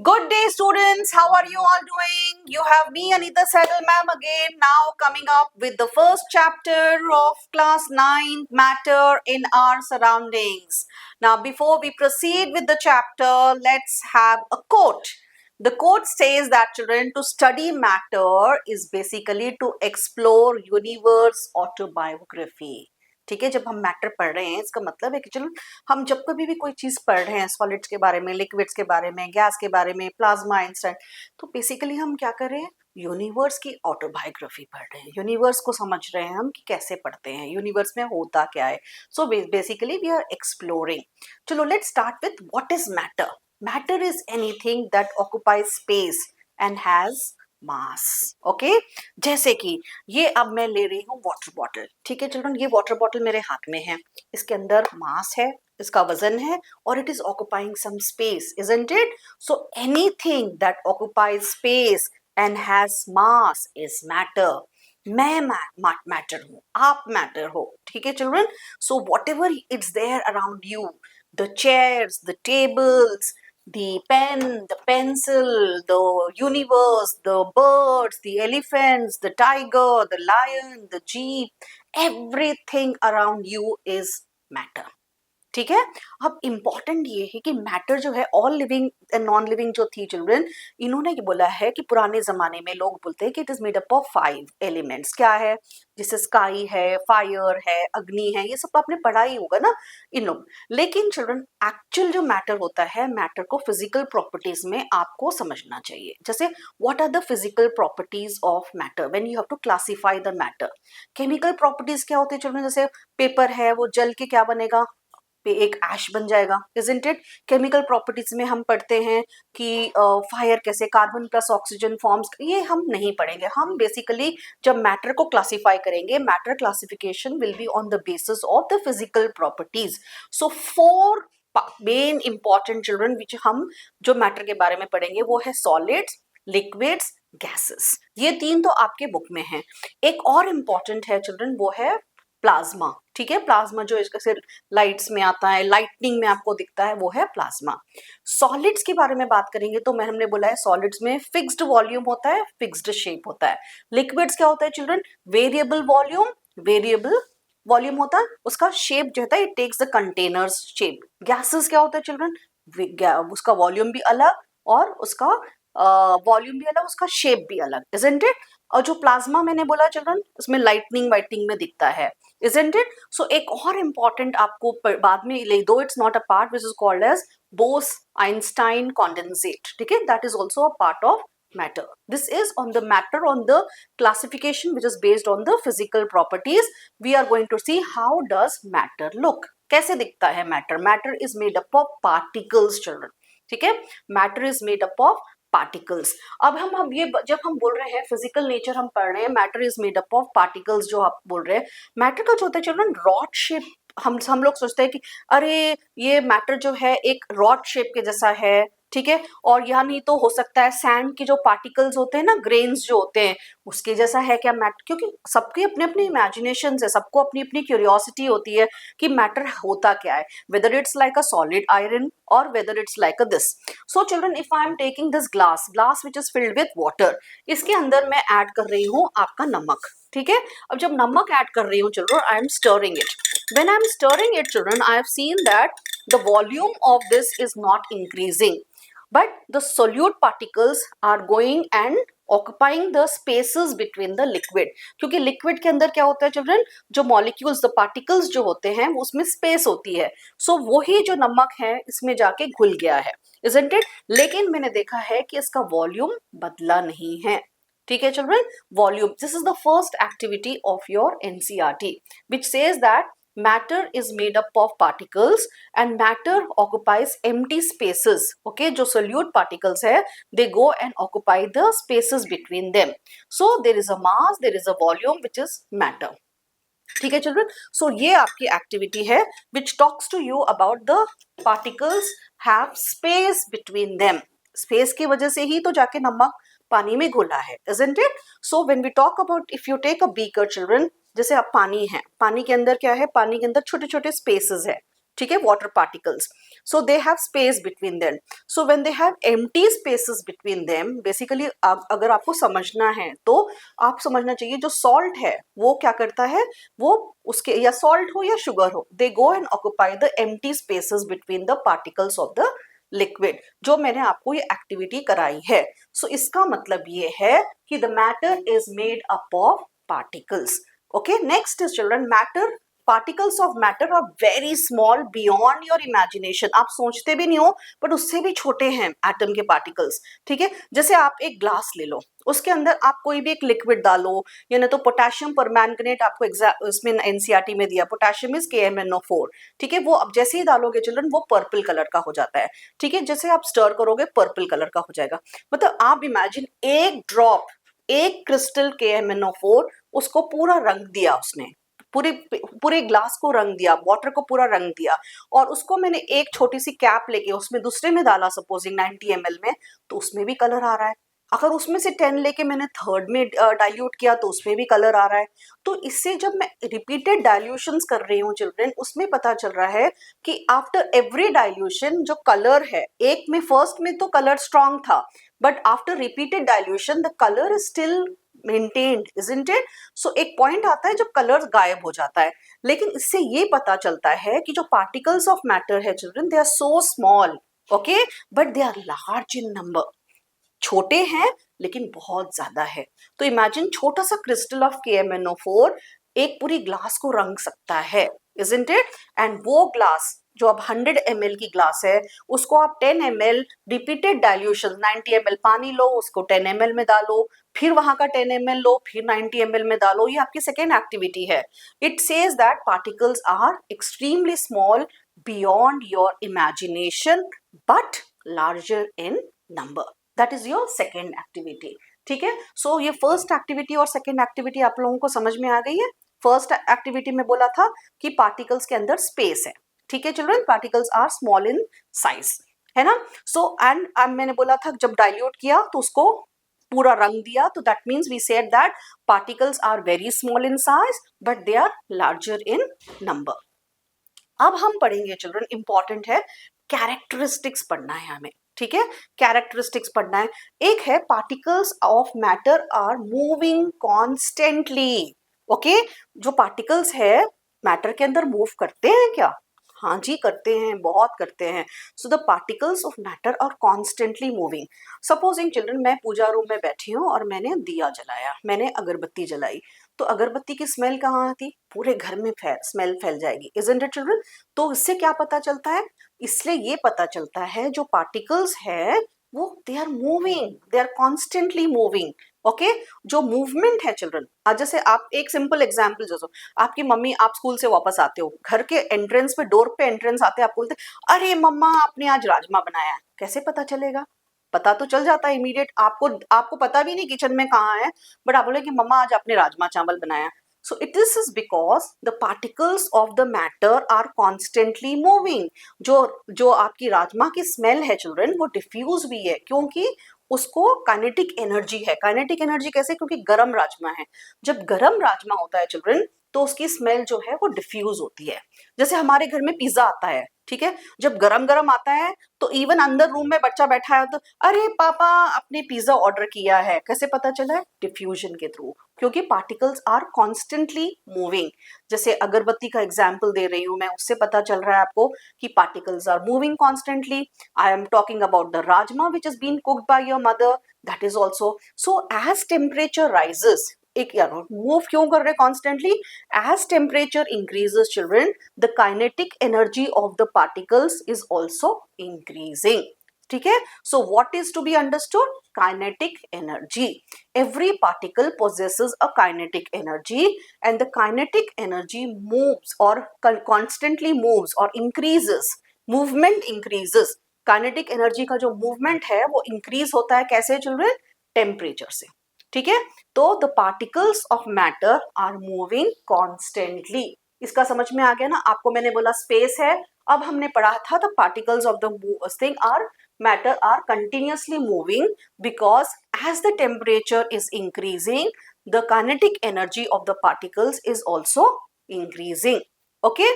Good day, students. How are you all doing? You have me, Anita Settle ma'am, again, now coming up with the first chapter of class 9, Matter in Our Surroundings. Now, before we proceed with the chapter, let's have a quote. The quote says that, children, to study matter is basically to explore universe autobiography. ठीक है, जब हम matter पढ़ रहे हैं इसका मतलब है कि चलो हम जब कभी भी कोई चीज पढ़ रहे हैं, सॉलिड्स के बारे में, लिक्विड्स के बारे में, गैस के बारे में, प्लाज्मा, आइंस्टाइन, तो बेसिकली हम क्या कर रहे हैं, यूनिवर्स की ऑटोबायोग्राफी पढ़ रहे हैं, यूनिवर्स को समझ रहे हैं हम कि कैसे पढ़ते हैं, यूनिवर्स में होता क्या है. So basically we are exploring. चलो let's start with what is matter. Matter is anything that occupies space and has mass. Okay, जैसे कि ये अब मैं ले रही हूँ वाटर बॉटल. ठीक है चिल्ड्रन, ये वाटर बॉटल मेरे हाथ में है, इसके अंदर मास है, इसका वजन है, और it is occupying some space, isn't it? So anything that occupies space and has mass is matter. मैं मैटर हूँ, आप मैटर हो. ठीक है children, so whatever it's there around you, the chairs, the tables, the pen, the pencil, the universe, the birds, the elephants, the tiger, the lion, the jeep, everything around you is matter. ठीक है. अब important ये है कि matter जो है, all living and non living जो थी चिल्ड्रन, इन्होंने ये बोला है कि पुराने जमाने में लोग बोलते हैं कि it is made up of 5 elements. क्या है? जैसे स्काई है, फायर है, अग्नि है, ये सब आपने पढ़ा ही होगा ना इन लोग. लेकिन चिल्ड्रन एक्चुअल जो मैटर होता है, मैटर को फिजिकल प्रॉपर्टीज में आपको समझना चाहिए. जैसे what are the physical properties of matter when you have to classify the matter. Chemical properties क्या होती है चिल्ड्रन? जैसे पेपर है, वो जल के क्या बनेगा, पे एक ऐश बन जाएगा, इजंट इट? केमिकल प्रॉपर्टीज में हम पढ़ते हैं कि फायर कैसे कार्बन प्लस ऑक्सीजन फॉर्म्स, ये हम नहीं पढ़ेंगे. हम बेसिकली जब मैटर को क्लासिफाई करेंगे, matter classification will be on the basis of the physical properties. So 4 main important children which हम जो मैटर के बारे में पढ़ेंगे वो है सॉलिड्स, लिक्विड्स, गैसेस. ये 3 तो आपके बुक में है. एक और इम्पॉर्टेंट है चिल्ड्रन, वो है प्लाज्मा. ठीक है, प्लाज्मा जो इसके लाइट्स में आता है, लाइटनिंग में आपको दिखता है, वो है प्लाज्मा. सॉलिड्स के बारे में बात करेंगे तो हमने बोला है सॉलिड्स में फिक्स्ड वॉल्यूम होता है, फिक्स्ड शेप होता है. लिक्विड्स क्या होता है children? Variable volume, variable volume होता है, उसका शेप जो होता है it takes the container's shape. Gases क्या होता है चिल्ड्रन? उसका वॉल्यूम भी अलग और उसका वॉल्यूम भी अलग, उसका शेप भी अलग, इजंट इट? और जो प्लाज्मा मैंने बोला चिल्ड्रन, उसमें लाइटनिंग वाइटनिंग में दिखता है, इजंट इट? सो एक और इम्पॉर्टेंट आपको बाद में ले दो, it's not a part which is called as Bose Einstein condensate. ठीक है, that is also a part of matter. This is on the matter, on the classification which is based on the physical properties. We are going to see how does matter look. कैसे दिखता है matter? Matter is made up of particles children. ठीक है, matter is made up of particles. अब हम ये जब हम बोल रहे हैं फिजिकल नेचर हम पढ़ रहे हैं, matter is made up of particles जो आप बोल रहे हैं, मैटर का जो होता है चिल्ड्रन रॉड शेप. हम लोग सोचते हैं कि अरे ये मैटर जो है एक रॉड शेप के जैसा है. ठीक है, और यहाँ नहीं तो हो सकता है सैंड के जो पार्टिकल्स होते हैं ना, ग्रेन्स जो होते हैं, उसके जैसा है क्या मैटर? क्योंकि सबके अपने अपने इमेजिनेशन है, सबको अपनी अपनी क्यूरियोसिटी होती है कि मैटर होता क्या है, whether it's like a solid iron और whether it's like a this. So children, if I am taking this glass which is filled with water, इसके अंदर मैं ऐड कर रही हूँ आपका नमक. ठीक है, अब जब नमक ऐड कर रही हूँ children, I am stirring it. When I am stirring it children, I have seen that the volume of this is not increasing, but the solute particles are going and occupying the spaces between the liquid. क्योंकि liquid के अंदर क्या होता है children, जो molecules, the particles जो होते हैं उसमें स्पेस होती है. सो वही जो नमक है इसमें जाके घुल गया है, isn't it? लेकिन मैंने देखा है कि इसका वॉल्यूम बदला नहीं है. ठीक है children, volume, this is the first activity of your NCERT which says that matter is made up of particles and matter occupies empty spaces. Okay, जो solute particles है, they go and occupy the spaces between them. So there is a mass, there is a volume which is matter. ठीक है children, सो ये आपकी activity है which talks to you about the particles have space between them. Space की वजह से ही तो जाके नमक पानी में घुला है, isn't it? So when we talk about, if you take a beaker children, जैसे अब पानी है, पानी के अंदर क्या है, पानी के अंदर छोटे छोटे स्पेसेस है. ठीक है, water particles. So they have space between them. So when they have empty spaces between them, basically अगर आपको समझना है तो आप समझना चाहिए जो salt है वो क्या करता है, वो उसके या salt हो या sugar हो, they go and occupy the empty spaces between the particles of the liquid. जो मैंने आपको ये एक्टिविटी कराई है. So इसका मतलब ये है कि the matter is made up of particles. Okay, next is children, matter, particles of matter are very small beyond your imagination. आप सोचते भी नहीं हो बट उससे भी छोटे हैं एटम के पार्टिकल्स. ठीक है, जैसे आप एक ग्लास ले लो, उसके अंदर आप कोई भी एक लिक्विड डालो, या ना तो पोटेशियम परमैंगनेट आपको इसमें एनसीईआरटी में दिया, पोटेशियम इज KMnO4. ठीक है, वो अब जैसे ही डालोगे चिल्ड्रन वो पर्पल कलर का हो जाता है. ठीक है, जैसे आप स्टर करोगे पर्पल कलर का हो जाएगा. मतलब आप इमेजिन एक ड्रॉप, एक क्रिस्टल KMnO4, उसको पूरा रंग दिया उसने, पूरे ग्लास को रंग दिया, वाटर को पूरा रंग दिया, और उसको मैंने एक छोटी सी कैप लेके उसमें दूसरे में डाला, सपोजिंग 90 ml में, तो उसमें भी कलर आ रहा है. अगर उसमें से 10 लेके मैंने थर्ड में डाइल्यूट किया तो उसमें भी कलर आ रहा है. तो इससे जब मैं रिपीटेड डाइल्यूशंस कर रही हूँ चिल्ड्रन, उसमें पता चल रहा है कि आफ्टर एवरी डाइल्यूशन जो कलर है, एक में फर्स्ट में तो कलर स्ट्रॉन्ग था, but after repeated dilution the colour is still maintained, isn't it? So एक पॉइंट आता है जब कलर गायब हो जाता है. लेकिन इससे ये पता चलता है कि जो पार्टिकल्स ऑफ मैटर है children, they are so small, okay, but they are large in number. छोटे हैं लेकिन बहुत ज्यादा है. तो इमेजिन छोटा सा क्रिस्टल ऑफ KMnO4 एक पूरी ग्लास को रंग सकता है, इजंट इट? एंड वो ग्लास जो अब 100 ml की ग्लास है, उसको आप 10 ml रिपीटेड डाइल्यूशन, 90 ml पानी लो, उसको 10 ml में डालो, फिर वहां का 10 ml लो, फिर 90 ml में डालो. ये आपकी सेकेंड एक्टिविटी है. It says that particles are extremely small beyond your imagination but larger in number. That is your second activity. ठीक है, सो ये फर्स्ट एक्टिविटी और सेकेंड एक्टिविटी आप लोगों को समझ में आ गई है. फर्स्ट एक्टिविटी में बोला था कि पार्टिकल्स के अंदर स्पेस है. ठीक है children, particles are small in size, है ना. सो एंड मैंने बोला था जब डाइल्यूट किया तो उसको पूरा रंग दिया, तो that means we said that particles are very small in size but they are larger in number. अब हम पढ़ेंगे चिल्ड्रन, इंपॉर्टेंट है, कैरेक्टरिस्टिक्स पढ़ना है हमें. ठीक है, कैरेक्टरिस्टिक्स पढ़ना है. एक है particles of matter are moving constantly. Okay, जो पार्टिकल्स है मैटर के अंदर मूव करते हैं क्या? हाँ जी करते हैं, बहुत करते हैं. So the particles of matter are constantly moving. Supposing children, मैं पूजा रूम में बैठी हूँ और मैंने दिया जलाया, मैंने अगरबत्ती जलाई, तो अगरबत्ती की स्मेल कहाँ आती? पूरे घर में स्मेल फैल जाएगी, इजंट इट चिल्ड्रन? तो इससे क्या पता चलता है? इसलिए ये पता चलता है जो पार्टिकल्स है वो they are moving, they are constantly moving. Okay, जो मूवमेंट है चिल्ड्रन, आज जैसे आप एक सिंपल एग्जांपल, जैसे आपकी मम्मी, आप स्कूल से वापस आते हो, घर के एंट्रेंस पे, डोर पे एंट्रेंस आते आप बोलते अरे मम्मा आपने आज राजमा बनाया है. कैसे पता चलेगा? पता तो चल जाता है इमीडिएट, आपको पता भी नहीं किचन में कहाँ है, बट आप बोले कि मम्मा आज आपने राजमा चावल बनाया. So it is because the particles of the matter are constantly moving. जो आपकी राजमा की स्मेल है चिल्ड्रन, वो डिफ्यूज भी है क्योंकि उसको काइनेटिक एनर्जी है. काइनेटिक एनर्जी कैसे? क्योंकि गरम राजमा है. जब गरम राजमा होता है चिल्ड्रन तो उसकी स्मेल जो है वो डिफ्यूज होती है. जैसे हमारे घर में पिज्जा आता है, ठीक है, जब गरम गरम आता है तो इवन अंदर रूम में बच्चा बैठा है तो अरे पापा आपने पिज्जा ऑर्डर किया है. कैसे पता चला है? डिफ्यूजन के थ्रू, क्योंकि पार्टिकल्स आर कॉन्स्टेंटली मूविंग. जैसे अगरबत्ती का एग्जाम्पल दे रही हूं मैं, उससे पता चल रहा है आपको कि particles are moving constantly. I am talking about the rajma which is been cooked by your mother, that is also. So as temperature rises, एक यार मूव क्यों कर रहे constantly? As temperature increases children, the kinetic energy of the particles is also increasing. ठीक है, so what is to be understood? Kinetic energy. Every particle possesses a kinetic energy and the kinetic energy moves or constantly moves or increases. Movement increases. Kinetic energy का जो movement है वो increase होता है. कैसे children? Temperature से. ठीक है, तो the particles of matter are moving constantly. इसका समझ में आ गया ना? आपको मैंने बोला स्पेस है, अब हमने पढ़ा था the particles of the thing are matter are continuously moving because as the temperature is increasing, the kinetic energy of the particles is also increasing. Okay,